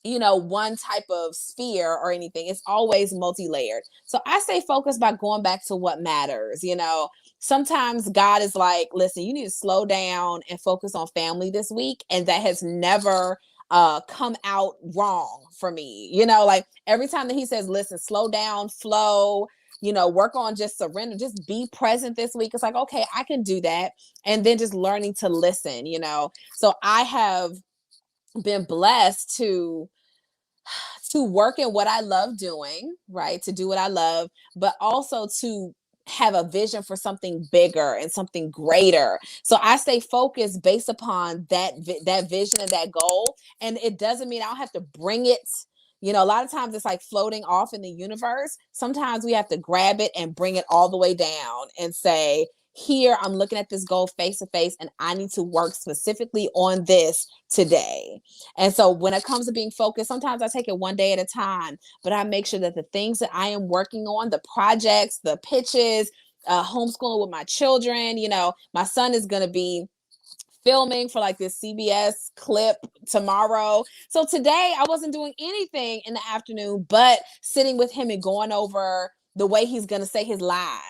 one type of sphere or anything. It's always multi-layered. So I stay focused by going back to what matters. Sometimes God is like, listen, you need to slow down and focus on family this week. And that has never come out wrong for me. Like every time that he says, listen, slow down, flow, work on just surrender, just be present this week. It's like, okay, I can do that. And then just learning to listen. So I have been blessed to work in what I love doing, right? To do what I love, but also to have a vision for something bigger and something greater. So I stay focused based upon that vision and that goal. And it doesn't mean I don't have to bring it. A lot of times it's like floating off in the universe. Sometimes we have to grab it and bring it all the way down and say, here, I'm looking at this goal face to face, and I need to work specifically on this today. And so when it comes to being focused, sometimes I take it one day at a time, but I make sure that the things that I am working on, the projects, the pitches, homeschooling with my children, my son is going to be filming for like this CBS clip tomorrow. So today I wasn't doing anything in the afternoon, but sitting with him and going over the way he's going to say his lines,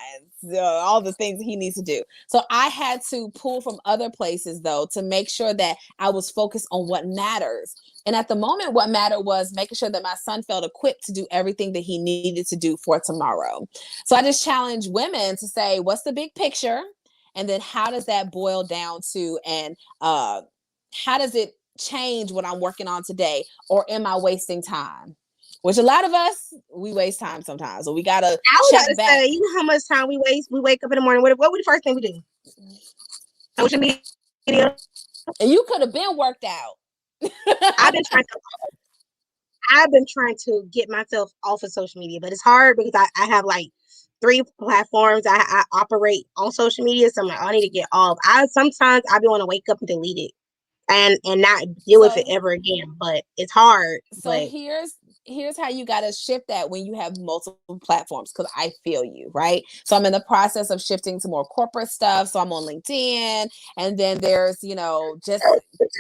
all the things he needs to do. So I had to pull from other places though, to make sure that I was focused on what matters. And at the moment, what mattered was making sure that my son felt equipped to do everything that he needed to do for tomorrow. So I just challenge women to say, what's the big picture? And then how does that boil down to, and how does it change what I'm working on today? Or am I wasting time? Which a lot of us, we waste time sometimes. So we got to I was about check to back. say, you know how much time we waste? We wake up in the morning. What would the first thing we do? Social media. And you could have been worked out. I've been trying to I've been trying to get myself off of social media, but it's hard because I have like 3 platforms I operate on social media. So I'm like, oh, I need to get off. Sometimes I be want to wake up and delete it and not deal with it so ever again. But it's hard. so But here's how you got to shift that when you have multiple platforms, because I feel you, right? So I'm in the process of shifting to more corporate stuff. So I'm on LinkedIn, and then there's just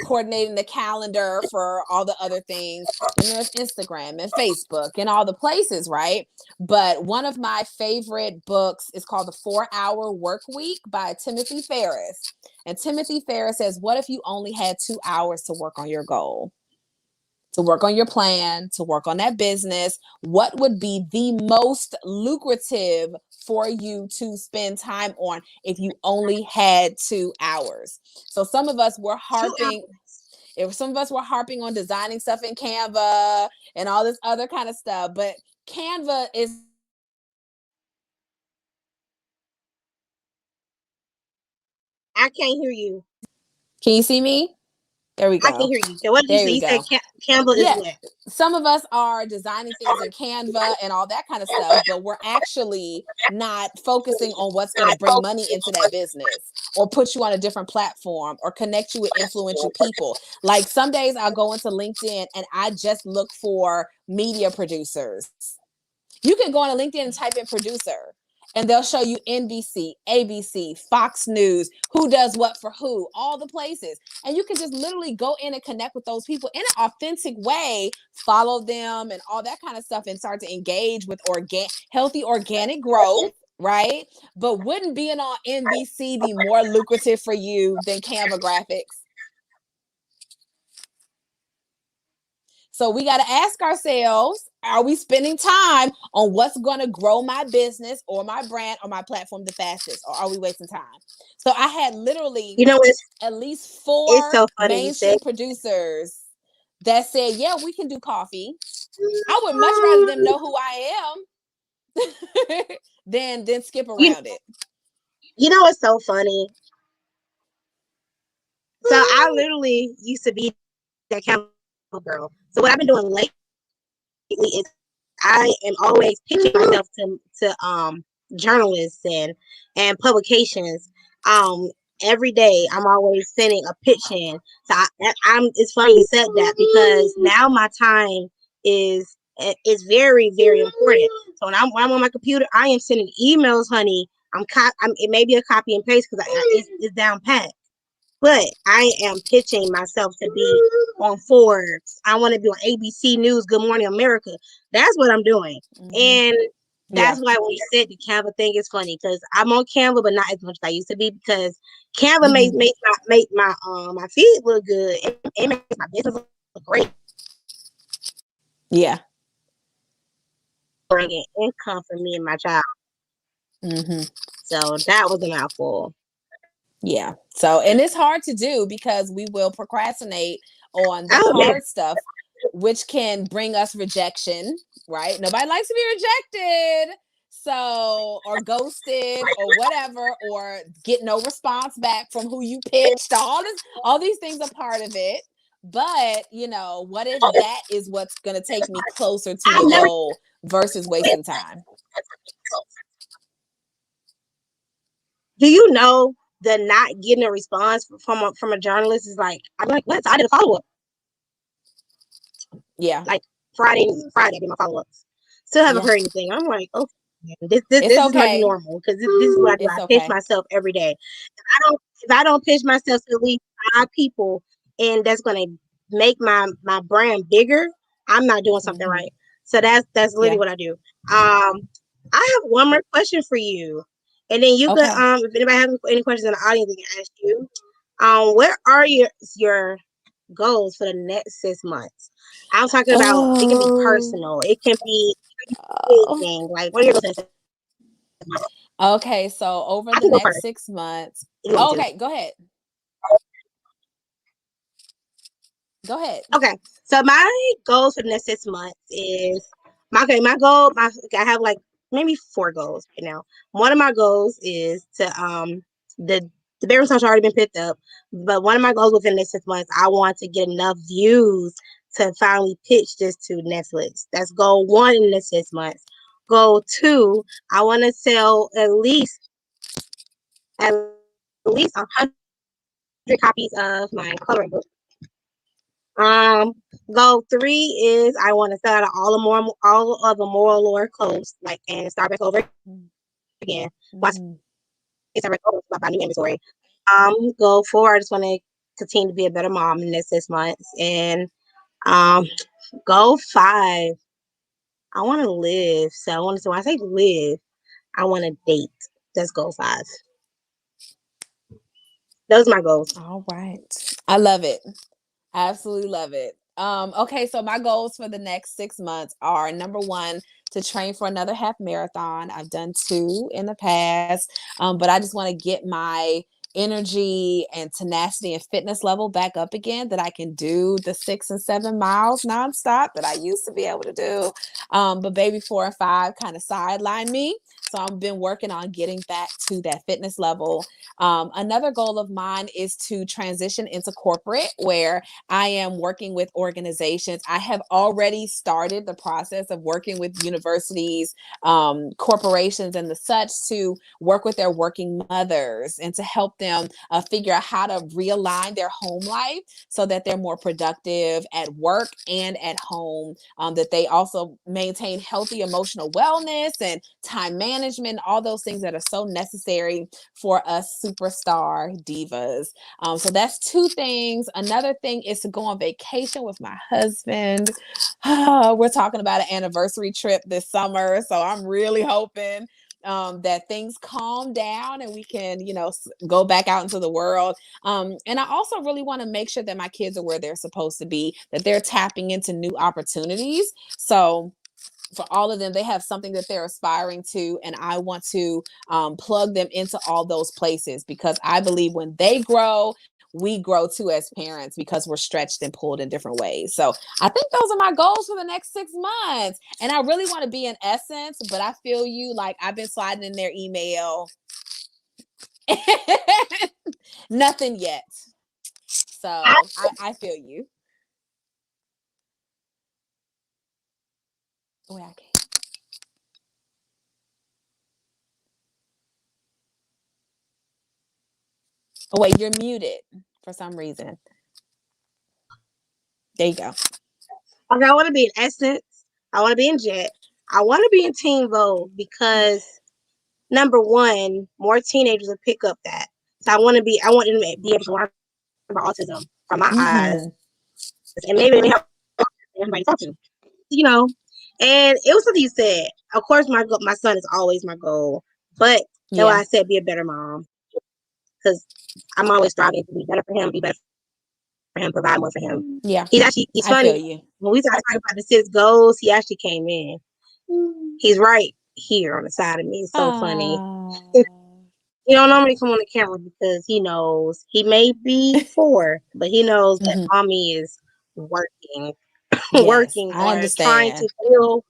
coordinating the calendar for all the other things. Then there's Instagram and Facebook and all the places, right? But one of my favorite books is called The 4 Hour Work Week by Timothy Ferriss. And Timothy Ferriss says, what if you only had 2 hours to work on your goal, to work on your plan, to work on that business? What would be the most lucrative for you to spend time on if you only had 2 hours? So some of us were 2 hours. harping. If some of us were harping on designing stuff in Canva and all this other kind of stuff, but Canva is I can't hear you. Can you see me? There we I can go. hear you. So what did you There say? we You said go. Campbell is Yeah. what? Some of us are designing things in Canva and all that kind of stuff, but we're actually not focusing on what's going to bring money into that business or put you on a different platform or connect you with influential people. Like some days I'll go into LinkedIn and I just look for media producers. You can go on a LinkedIn and type in producer, and they'll show you NBC, ABC, Fox News, who does what for who, all the places. And you can just literally go in and connect with those people in an authentic way, follow them and all that kind of stuff, and start to engage with healthy organic growth, right? But wouldn't being on NBC be more lucrative for you than Canva graphics? So we got to ask ourselves, are we spending time on what's going to grow my business or my brand or my platform the fastest? Or are we wasting time? So I had literally You know, at least it's 4 so funny you said. mainstream producers that said, yeah, we can do coffee. I would much rather them know who I am than skip You, around it. you know, it's so funny. So I literally used to be that Campbell girl. So what I've been doing lately is I am always pitching myself to journalists and publications. Um every day I'm always sending a pitch in. So I'm it's funny you said that because now my time is is very, very important. So when I'm on my computer, I am sending emails, honey. It may be a copy and paste because it's down pat. But I am pitching myself to be on Forbes. I want to be on ABC News, Good Morning America. That's what I'm doing. And Yeah. that's why when you said the Canva thing is funny because I'm on Canva, but not as much as I used to be because Canva make my feed look good. It makes my business look great. Yeah. Bringing income for me and my child. So that was a mouthful. Yeah. So, and it's hard to do because we will procrastinate on the Oh man. hard stuff, which can bring us rejection, right? Nobody likes to be rejected. So, or ghosted or whatever, or get no response back from who you pitched. All these things are part of it. But, what if that is what's going to take me closer to the goal versus wasting time? Do you know that not getting a response from a journalist is like I'm like what? So I did a follow up. Yeah. Like Friday I did my follow ups. Still haven't heard anything. I'm like, okay, this is my new normal because this is what I do. I pitch myself every day. If I don't pitch myself to at least 5 people, and that's gonna make my brand bigger, I'm not doing something right. So that's literally what I do. I have one more question for you, and then you could if anybody has any questions in the audience, they can ask you. What are your goals for the next 6 months? I'm talking about it can be personal, it can be anything. Like what are your goals? Okay, so over the next 6 months. Okay, go ahead. Go ahead. Okay, so my goals for the next 6 months is my goal. I have like maybe 4 goals right now. One of my goals is to the bedroom talkshow already been picked up, but one of my goals within the next 6 months, I want to get enough views to finally pitch this to Netflix. That's goal 1 in the 6 months. Goal 2, I want to sell at least 100 copies of my coloring book. Goal 3 is I want to sell out all of the Moral Lore clothes, like and start back over again. Once it's back over, my new inventory. Goal 4, I just want to continue to be a better mom in the next 6 months, and goal 5, I want to live. So when I say live, I want to date. That's goal 5. Those are my goals. All right, I love it. I absolutely love it. Okay, so my goals for the next 6 months are number 1, to train for another half marathon. I've done 2 in the past, but I just want to get my energy and tenacity and fitness level back up again, that I can do the 6 and 7 miles nonstop that I used to be able to do. But baby 4 and 5 kind of sidelined me. So I've been working on getting back to that fitness level. Another goal of mine is to transition into corporate, where I am working with organizations. I have already started the process of working with universities, corporations, and the such, to work with their working mothers and to help them figure out how to realign their home life so that they're more productive at work and at home, that they also maintain healthy emotional wellness and time management, all those things that are so necessary for us superstar divas. So that's 2 things. Another thing is to go on vacation with my husband. We're talking about an anniversary trip this summer, so I'm really hoping that things calm down and we can, go back out into the world. And I also really want to make sure that my kids are where they're supposed to be, that they're tapping into new opportunities. So for all of them, they have something that they're aspiring to, and I want to plug them into all those places, because I believe when they grow, we grow too as parents, because we're stretched and pulled in different ways. So I think those are my goals for the next 6 months. And I really want to be in Essence, but I feel you, like I've been sliding in their email. Nothing yet. So I feel you. Wait, I can't. Oh, wait, you're muted for some reason. There you go. Okay, I want to be in Essence. I want to be in Jet. I want to be in Teen Vogue because, number one, more teenagers will pick up that. So I want them to be able to learn about autism from my eyes, and maybe help everybody talk to, you know. And it was something you said. Of course, my son is always my goal, but that's why I said be a better mom, because I'm always striving to be better for him, provide more for him. Yeah, he's funny. When we started talking about the 6 goals, he actually came in. He's right here on the side of me. It's so funny. He don't normally come on the camera because he knows he may be 4, but he knows that mommy is working, working on trying to feel.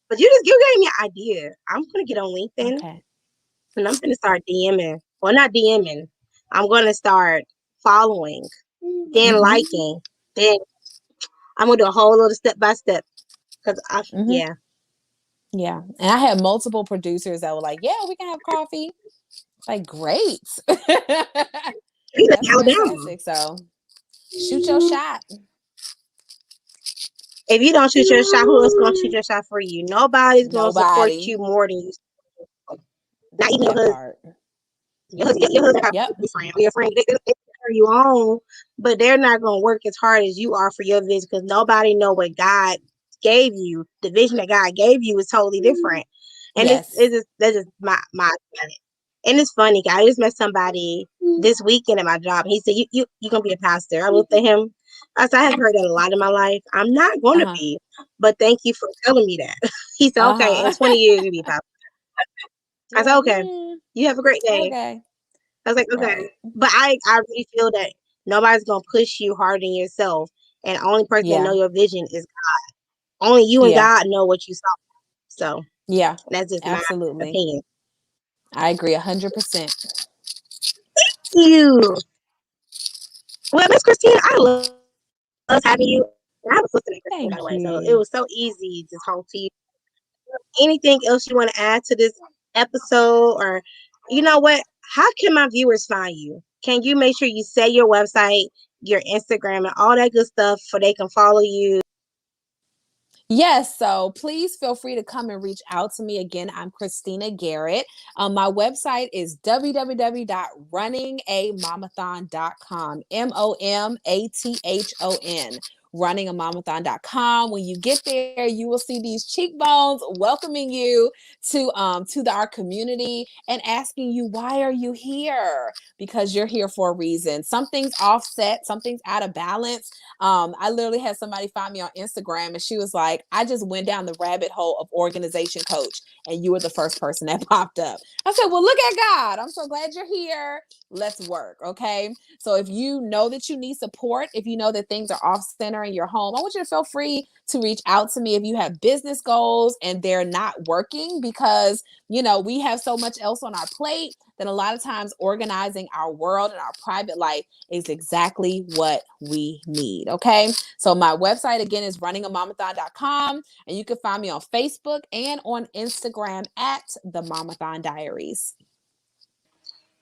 But you gave me an idea. I'm gonna get on LinkedIn and I'm gonna start DMing. Well, not DMing. I'm gonna start following, then liking, then I'm gonna do a whole little step by step. Because yeah. Yeah. And I had multiple producers that were like, yeah, we can have coffee. Like, great. That's fantastic. So shoot your shot. If you don't shoot your shot, who else gonna shoot your shot for you? Nobody's gonna support you more than you. Not even your husband got a friend. Your friend, they turn you on, but they're not gonna work as hard as you are for your vision, because nobody know what God gave you. The vision that God gave you is totally different. And that's just my and it's funny, I just met somebody this weekend at my job. He said, you gonna be a pastor. I looked at him. I said, I have heard that a lot in my life. I'm not gonna be, but thank you for telling me that. He said, okay, in 20 years you'll be a pastor. I said, okay, you have a great day. Okay. I was like, okay. Right. But I really feel that nobody's gonna push you harder than yourself. And the only person that know your vision is God. Only you and God know what you saw. So that's just my opinion. I agree 100%. Thank you. Well, Miss Christina, I love having you. I was listening to Christina, by the way, so it was so easy to talk to you. Anything else you want to add to this episode? Or, you know what? How can my viewers find you? Can you make sure you say your website, your Instagram, and all that good stuff so they can follow you? Yes, so please feel free to come and reach out to me. Again, I'm Christina Garrett. My website is www.runningamomathon.com. Momathon. runningamomathon.com. When you get there, you will see these cheekbones welcoming you to our community and asking you, why are you here? Because you're here for a reason. Something's offset, something's out of balance. I literally had somebody find me on Instagram and she was like, I just went down the rabbit hole of organization coach and you were the first person that popped up. I said, well, look at God. I'm so glad you're here. Let's work. Okay. So if you know that you need support, if you know that things are off center in your home, I want you to feel free to reach out to me if you have business goals and they're not working because, you know, we have so much else on our plate that a lot of times organizing our world and our private life is exactly what we need. Okay. So my website again is runningamomathon.com and you can find me on Facebook and on Instagram at the Momathon Diaries.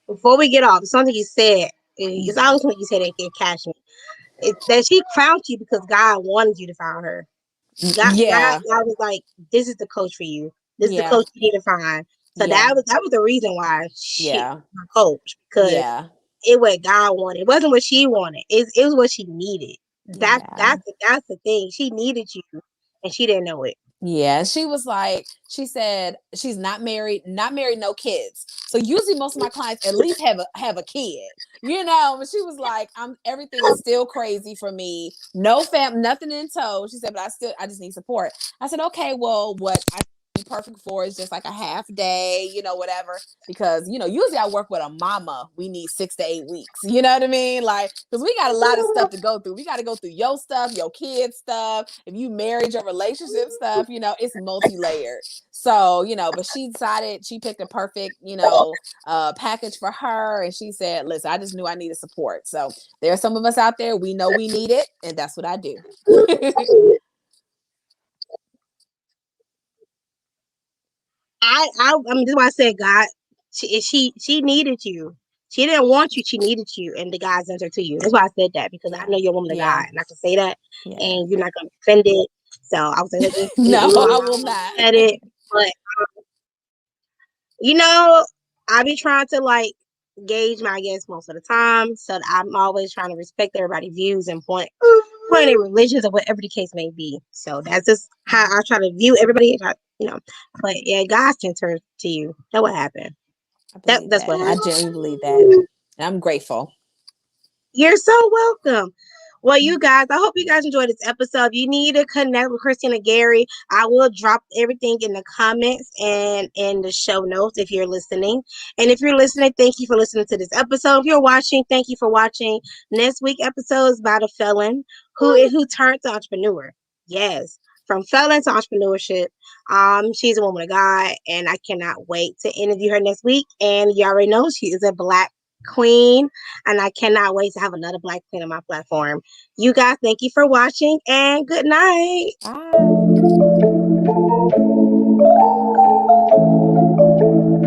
Before we get off, something you said, it's always what you said that can catch me. It's that she found you because God wanted you to find her. God was like, this is the coach for you. This is the coach you need to find. So that was the reason why she my coach, because it was God wanted. It wasn't what she wanted. It was what she needed. That's the thing. She needed you and she didn't know it. Yeah, she was like, she said she's not married, no kids. So usually most of my clients at least have a kid, you know. But she was like, everything is still crazy for me. No nothing in tow. She said, but I just need support. I said, okay, well, what I perfect for is just like a half day, you know, whatever. Because, you know, usually I work with a mama. We need 6 to 8 weeks. You know what I mean? Like, because we got a lot of stuff to go through. We got to go through your stuff, your kids stuff. If you married, your relationship stuff, you know, it's multi-layered. So, you know, but she decided she picked a perfect, you know, package for her. And she said, listen, I just knew I needed support. So there are some of us out there, we know we need it. And that's what I do. I mean, this is why I said God. She needed you. She didn't want you. She needed you, and the God sent her to you. That's why I said that because I know you're a woman of God, and I can say that, and you're not gonna defend it. So I was like, no, I will not. Said it, but you know, I be trying to like gauge my guests most of the time, so I'm always trying to respect everybody's views and point their religions or whatever the case may be. So that's just how I try to view everybody. You know, but yeah, God sent her to you. That's what happened. That's what happened. I genuinely believe that. I'm grateful. You're so welcome. Well, you guys, I hope you guys enjoyed this episode. If you need to connect with Christina Gary, I will drop everything in the comments and in the show notes if you're listening. And if you're listening, thank you for listening to this episode. If you're watching, thank you for watching. Next week episode is about a felon who turned to entrepreneur. Yes, from felon to entrepreneurship. She's a woman of God, and I cannot wait to interview her next week. And you already know she is a Black queen, and I cannot wait to have another Black queen on my platform. You guys, thank you for watching, and good night. Bye.